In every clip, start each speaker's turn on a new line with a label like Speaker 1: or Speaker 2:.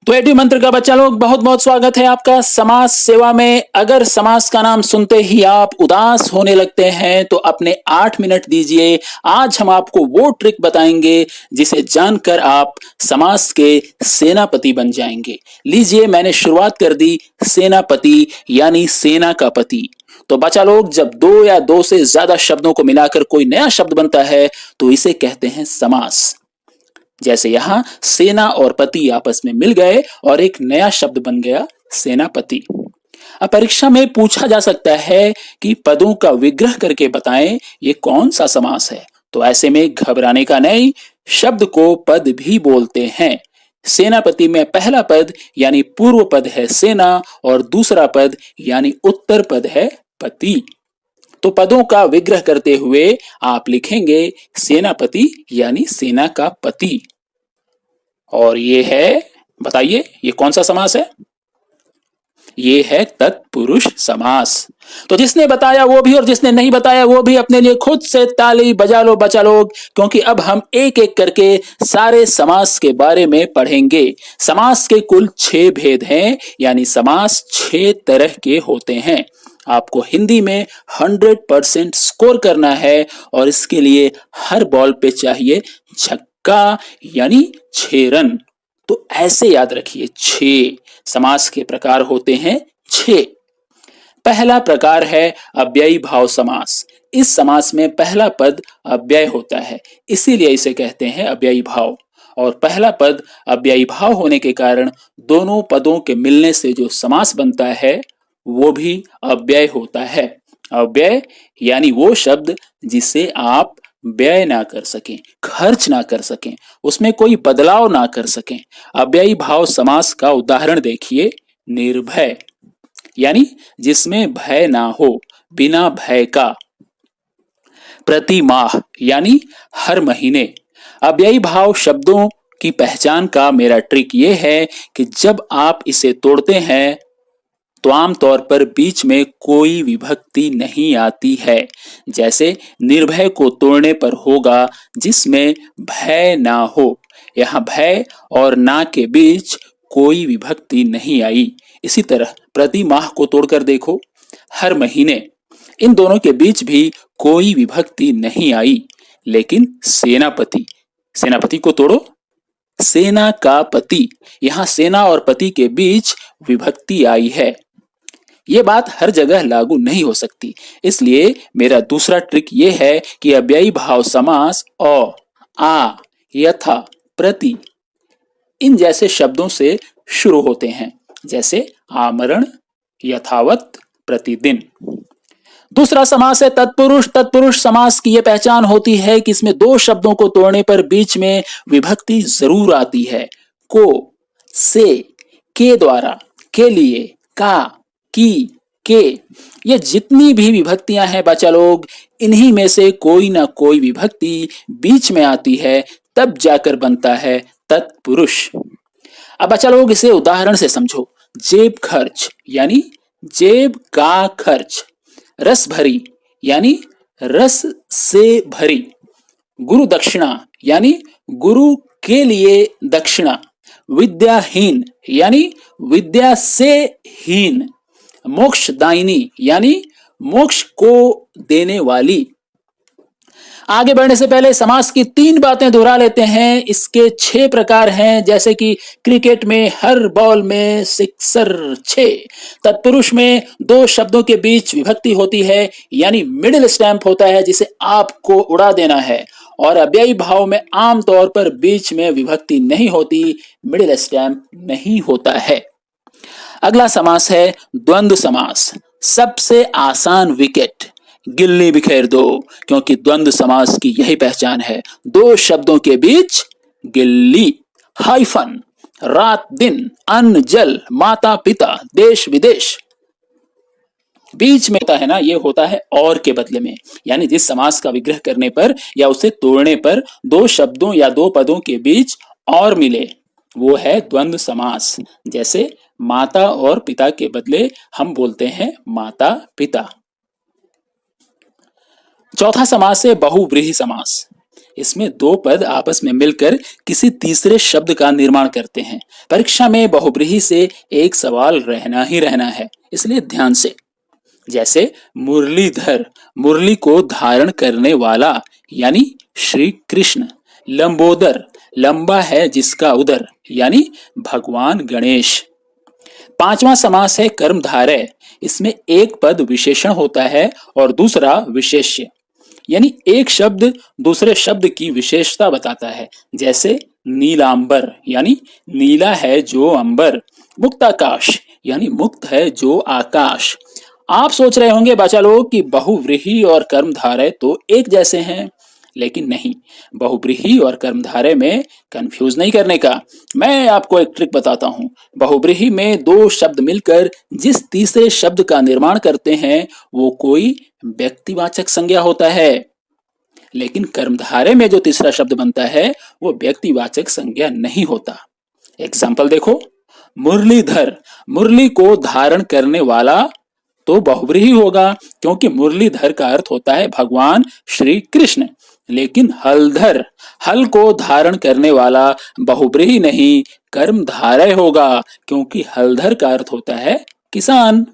Speaker 1: तो एटी मंत्र का बच्चा लोग बहुत बहुत स्वागत है आपका समाज सेवा में। अगर समाज का नाम सुनते ही आप उदास होने लगते हैं तो अपने 8 मिनट दीजिए। आज हम आपको वो ट्रिक बताएंगे जिसे जानकर आप समाज के सेनापति बन जाएंगे। लीजिए, मैंने शुरुआत कर दी सेनापति यानी सेना का पति। तो बच्चा लोग, जब दो या दो से ज्यादा शब्दों को मिलाकर कोई नया शब्द बनता है तो इसे कहते हैं समास। जैसे यहां सेना और पति आपस में मिल गए और एक नया शब्द बन गया सेनापति। अब परीक्षा में पूछा जा सकता है कि पदों का विग्रह करके बताएं ये कौन सा समास है। तो ऐसे में घबराने का नहीं, शब्द को पद भी बोलते हैं। सेनापति में पहला पद यानी पूर्व पद है सेना और दूसरा पद यानी उत्तर पद है पति। तो पदों का विग्रह करते हुए आप लिखेंगे सेनापति यानी सेना का पति। और ये है, बताइए ये कौन सा समास है? ये है तत्पुरुष समास। तो जिसने बताया वो भी और जिसने नहीं बताया वो भी अपने लिए खुद से ताली बजा लो बचा लोग, क्योंकि अब हम एक एक करके सारे समास के बारे में पढ़ेंगे। समास के कुल 6 भेद हैं, यानी समास 6 तरह के होते हैं। आपको हिंदी में 100% स्कोर करना है और इसके लिए हर बॉल पे चाहिए छक्का यानी 6 रन। तो ऐसे याद रखिए, 6 समास के प्रकार होते हैं 6। पहला प्रकार है अव्ययी भाव समास। इस समास में पहला पद अव्यय होता है, इसीलिए इसे कहते हैं अव्ययी भाव। और पहला पद अव्ययी भाव होने के कारण दोनों पदों के मिलने से जो समास बनता है वो भी अव्यय होता है। अव्यय यानी वो शब्द जिसे आप व्यय ना कर सकें, खर्च ना कर सकें, उसमें कोई बदलाव ना कर सकें। अव्ययी भाव समास का उदाहरण देखिए, निर्भय यानी जिसमें भय ना हो, बिना भय का। प्रति माह यानी हर महीने। अव्ययी भाव शब्दों की पहचान का मेरा ट्रिक ये है कि जब आप इसे तोड़ते हैं तो आमतौर पर बीच में कोई विभक्ति नहीं आती है। जैसे निर्भय को तोड़ने पर होगा जिसमें भय ना हो। यहां भय और ना के बीच कोई विभक्ति नहीं आई। इसी तरह प्रति माह को तोड़कर देखो, हर महीने, इन दोनों के बीच भी कोई विभक्ति नहीं आई। लेकिन सेनापति, सेनापति को तोड़ो, सेना का पति, यहां सेना और पति के बीच विभक्ति आई है। ये बात हर जगह लागू नहीं हो सकती, इसलिए मेरा दूसरा ट्रिक ये है कि अव्ययी भाव समास अ, आ, यथा, प्रति इन जैसे शब्दों से शुरू होते हैं। जैसे आमरण, यथावत, प्रतिदिन। दूसरा समास है तत्पुरुष। तत्पुरुष समास की यह पहचान होती है कि इसमें 2 शब्दों को तोड़ने पर बीच में विभक्ति जरूर आती है। को, से, के द्वारा, के लिए, का, की, के, ये जितनी भी विभक्तियां हैं बच्चा लोग, इन्हीं में से कोई ना कोई विभक्ति बीच में आती है, तब जाकर बनता है तत्पुरुष। अब बच्चा लोग इसे उदाहरण से समझो। जेब खर्च यानी जेब का खर्च। रस भरी यानी रस से भरी। गुरु दक्षिणा यानी गुरु के लिए दक्षिणा। विद्याहीन यानी विद्या से हीन। मोक्षदायिनी यानी मोक्ष को देने वाली। आगे बढ़ने से पहले समास की 3 बातें दोहरा लेते हैं। इसके 6 प्रकार हैं, जैसे कि क्रिकेट में हर बॉल में सिक्सर 6। तत्पुरुष में 2 शब्दों के बीच विभक्ति होती है, यानी मिडिल स्टैंप होता है जिसे आपको उड़ा देना है। और अव्ययी भाव में आमतौर पर बीच में विभक्ति नहीं होती, मिडिल स्टैंप नहीं होता है। अगला समास है द्वंद्व समास। सबसे आसान विकेट, गिल्ली बिखेर दो, क्योंकि द्वंद्व समास की यही पहचान है। 2 शब्दों के बीच गिल्ली। हाइफन, रात दिन, अन्न जल, माता पिता, देश विदेश। बीच में होता है ना, ये होता है और के बदले में, यानी जिस समास का विग्रह करने पर या उसे तोड़ने पर 2 शब्दों या 2 पदों के बीच और मिले, वो है द्वंद्व समास। जैसे माता और पिता के बदले हम बोलते हैं माता पिता। चौथा समास है बहुव्रीहि समास। इसमें दो पद आपस में मिलकर किसी तीसरे शब्द का निर्माण करते हैं। परीक्षा में बहुब्रीहि से एक सवाल रहना ही रहना है, इसलिए ध्यान से। जैसे मुरलीधर, मुरली को धारण करने वाला यानी श्री कृष्ण। लंबोदर, लंबा है जिसका उदर यानी भगवान गणेश। पांचवा समास है कर्मधारय। इसमें एक पद विशेषण होता है और दूसरा विशेष्य, यानी एक शब्द दूसरे शब्द की विशेषता बताता है। जैसे नीलांबर यानी नीला है जो अंबर। मुक्ताकाश यानी मुक्त है जो आकाश। आप सोच रहे होंगे बच्चा लोग कि बहुव्रीहि और कर्मधारय तो एक जैसे हैं, लेकिन नहीं। बहुव्रीहि और कर्मधारय में कंफ्यूज नहीं करने का, मैं आपको एक ट्रिक बताता हूं। बहुव्रीहि में दो शब्द मिलकर जिस तीसरे शब्द का निर्माण करते हैं वो कोई व्यक्तिवाचक संज्ञा होता है, लेकिन कर्मधारय में जो तीसरा शब्द बनता है वो व्यक्तिवाचक संज्ञा नहीं होता। एग्जाम्पल देखो, मुरलीधर, मुरली को धारण करने वाला तो बहुव्रीहि होगा, क्योंकि मुरलीधर का अर्थ होता है भगवान श्री कृष्ण। लेकिन हलधर, हल को धारण करने वाला बहुव्रीहि नहीं कर्मधारय होगा, क्योंकि हलधर का अर्थ होता है किसान।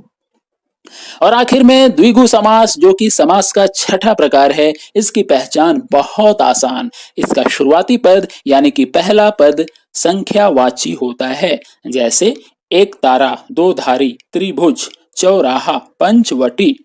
Speaker 1: और आखिर में द्विगु समास, जो कि समास का छठा प्रकार है। इसकी पहचान बहुत आसान। इसका शुरुआती पद यानी कि पहला पद संख्यावाची होता है। जैसे एक तारा, दो धारी, त्रिभुज, चौराहा, पंचवटी।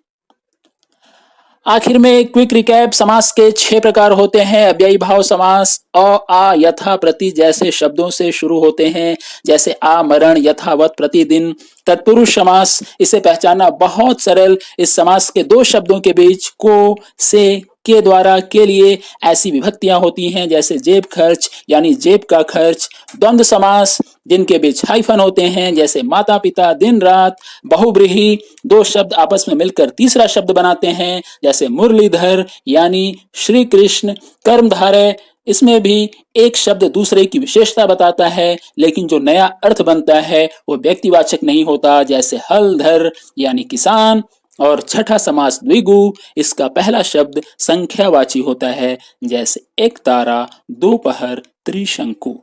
Speaker 1: आखिर में क्विक रिकैप, समास के 6 प्रकार होते हैं। अव्ययी भाव समास अ, आ, यथा, प्रति जैसे शब्दों से शुरू होते हैं। जैसे आमरण, यथावत, प्रतिदिन। तत्पुरुष समास, इसे पहचानना बहुत सरल। इस समास के दो शब्दों के बीच को, से, के द्वारा के लिए ऐसी विभक्तियां होती हैं, जैसे जेब खर्च यानी जेब का खर्च। द्वंद्व समास, जिनके बीच हाइफन होते हैं, जैसे माता पिता, दिन रात। बहुव्रीहि, दो शब्द आपस में मिलकर तीसरा शब्द बनाते हैं, जैसे मुरलीधर यानी श्री कृष्ण। कर्मधारय, इसमें भी एक शब्द दूसरे की विशेषता बताता है, लेकिन जो नया अर्थ बनता है वो व्यक्तिवाचक नहीं होता, जैसे हलधर यानी किसान। और छठा समास द्विगु, इसका पहला शब्द संख्यावाची होता है, जैसे एक तारा, दोपहर, त्रिशंकु।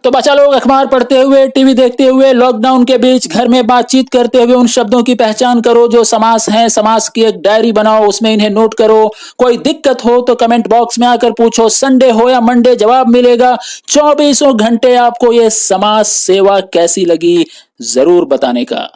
Speaker 1: तो बच्चा लोग अखबार पढ़ते हुए, टीवी देखते हुए, लॉकडाउन के बीच घर में बातचीत करते हुए उन शब्दों की पहचान करो जो समास हैं। समास की एक डायरी बनाओ, उसमें इन्हें नोट करो। कोई दिक्कत हो तो कमेंट बॉक्स में आकर पूछो। संडे हो या मंडे जवाब मिलेगा। 24 घंटे आपको ये समास सेवा कैसी लगी जरूर बताने का।